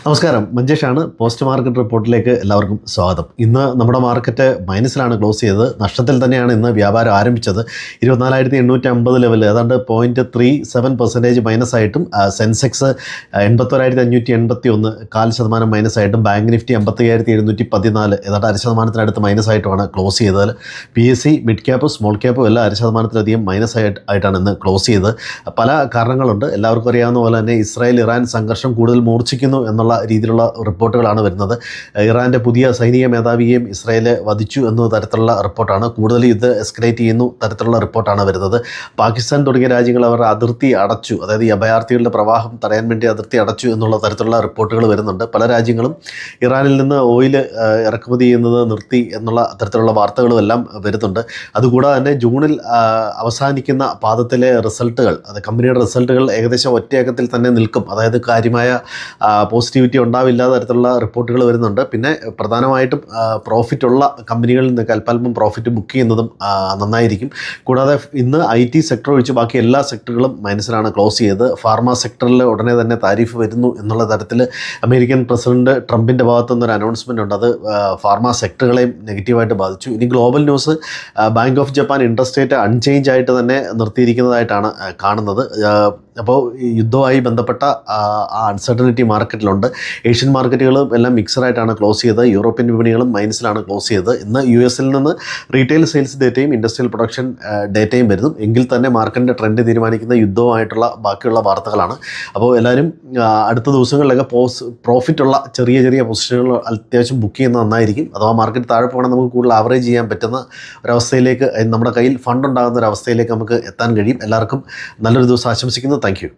നമസ്കാരം, മഞ്ജേഷാണ്. Post market റിപ്പോർട്ടിലേക്ക് എല്ലാവർക്കും സ്വാഗതം. ഇന്ന് നമ്മുടെ മാർക്കറ്റ് മൈനസിലാണ് ക്ലോസ് ചെയ്തത്. നഷ്ടത്തിൽ തന്നെയാണ് ഇന്ന് വ്യാപാരം ആരംഭിച്ചത്. 24,850 ലെവൽ ഏതാണ്ട് 0.37% മൈനസായിട്ടും, സെൻസെക്സ് 81,581 0.4% മൈനസായിട്ടും, ബാങ്ക് നിഫ്റ്റി 55,714 ഏതാണ്ട് 0.5% മൈനസായിട്ടുമാണ് ക്ലോസ് ചെയ്തത്. PSE മിഡ് ക്യാപ്പും സ്മോൾ ക്യാപ്പും എല്ലാം 0.5% മൈനസ് ആയിട്ടാണ് ഇന്ന് ക്ലോസ് ചെയ്തത്. പല കാരണങ്ങളുണ്ട്. എല്ലാവർക്കും അറിയാവുന്ന പോലെ തന്നെ ഇസ്രായേൽ ഇറാൻ സംഘർഷം കൂടുതൽ മൂർച്ഛിക്കുന്നു എന്നുള്ള രീതിയിലുള്ള റിപ്പോർട്ടുകളാണ് വരുന്നത്. ഇറാൻ്റെ പുതിയ സൈനിക മേധാവിയെയും ഇസ്രായേൽ വധിച്ചു എന്ന തരത്തിലുള്ള റിപ്പോർട്ടാണ്. കൂടുതൽ യുദ്ധം എസ്കലേറ്റ് ചെയ്യുന്നു തരത്തിലുള്ള റിപ്പോർട്ടാണ് വരുന്നത്. പാകിസ്ഥാൻ തുടങ്ങിയ രാജ്യങ്ങൾ അവരുടെ അതിർത്തി അടച്ചു, അതായത് ഈ അഭയാർത്ഥികളുടെ പ്രവാഹം തടയാൻ വേണ്ടി അതിർത്തി അടച്ചു എന്നുള്ള തരത്തിലുള്ള റിപ്പോർട്ടുകൾ വരുന്നുണ്ട്. പല രാജ്യങ്ങളും ഇറാനിൽ നിന്ന് ഓയിൽ ഇറക്കുമതി ചെയ്യുന്നത് നിർത്തി എന്നുള്ള തരത്തിലുള്ള വാർത്തകളും എല്ലാം വരുന്നുണ്ട്. അതുകൂടാതെ തന്നെ ജൂണിൽ അവസാനിക്കുന്ന പാദത്തിലെ റിസൾട്ടുകൾ, അത് കമ്പനിയുടെ റിസൾട്ടുകൾ ഏകദേശം ഒറ്റയക്കത്തിൽ തന്നെ നിൽക്കും, അതായത് കാര്യമായ പോസിറ്റിവിറ്റി ഉണ്ടാവില്ല തരത്തിലുള്ള റിപ്പോർട്ടുകൾ വരുന്നുണ്ട്. പിന്നെ പ്രധാനമായിട്ടും പ്രോഫിറ്റ് ഉള്ള കമ്പനികളിൽ നിന്നൊക്കെ അല്പം പ്രോഫിറ്റ് ബുക്ക് ചെയ്യുന്നതും നന്നായിരിക്കും. കൂടാതെ ഇന്ന് IT സെക്ടർ ഒഴിച്ച് ബാക്കി എല്ലാ സെക്ടറുകളും മൈനസിലാണ് ക്ലോസ് ചെയ്തത്. ഫാർമ സെക്ടറിൽ ഉടനെ തന്നെ താരിഫ് വരുന്നു എന്നുള്ള തരത്തിൽ അമേരിക്കൻ പ്രസിഡന്റ് ട്രംപിൻ്റെ ഭാഗത്തുനിന്നൊരു അനൗൺസ്മെൻ്റ് ഉണ്ട്. അത് ഫാർമ സെക്ടറുകളെയും നെഗറ്റീവായിട്ട് ബാധിച്ചു. ഇനി global news, bank of Japan interest rate unchanged ആയിട്ട് തന്നെ നിർത്തിയിരിക്കുന്നതായിട്ടാണ് കാണുന്നത്. അപ്പോൾ യുദ്ധവുമായി ബന്ധപ്പെട്ട അൺസർട്ടനിറ്റി മാർക്കറ്റിലുണ്ട്. ഏഷ്യൻ മാർക്കറ്റുകളും എല്ലാം മിക്സഡായിട്ടാണ് ക്ലോസ് ചെയ്തത്. യൂറോപ്യൻ വിപണികളും മൈനസിലാണ് ക്ലോസ് ചെയ്തത്. ഇന്ന് US നിന്ന് റീറ്റെയിൽ സെയിൽസ് ഡേറ്റയും ഇൻഡസ്ട്രിയൽ പ്രൊഡക്ഷൻ ഡേറ്റയും വരുന്നു. എങ്കിൽ തന്നെ മാർക്കറ്റിൻ്റെ ട്രെൻഡ് തീരുമാനിക്കുന്ന യുദ്ധവുമായിട്ടുള്ള ബാക്കിയുള്ള വാർത്തകളാണ്. അപ്പോൾ എല്ലാവരും അടുത്ത ദിവസങ്ങളിലൊക്കെ പ്രോഫിറ്റുള്ള ചെറിയ ചെറിയ പൊസിഷനുകൾ അത്യാവശ്യം ബുക്ക് ചെയ്യുന്നത് നന്നായിരിക്കും. അഥവാ മാർക്കറ്റ് താഴെ പോകണം നമുക്ക് കൂടുതൽ ആവറേജ് ചെയ്യാൻ പറ്റുന്ന ഒരവസ്ഥയിലേക്ക്, നമ്മുടെ കയ്യിൽ ഫണ്ട് ഉണ്ടാകുന്ന ഒരവസ്ഥയിലേക്ക് നമുക്ക് എത്താൻ കഴിയും. എല്ലാവർക്കും നല്ലൊരു ദിവസം ആശംസിക്കുന്നു. Thank you.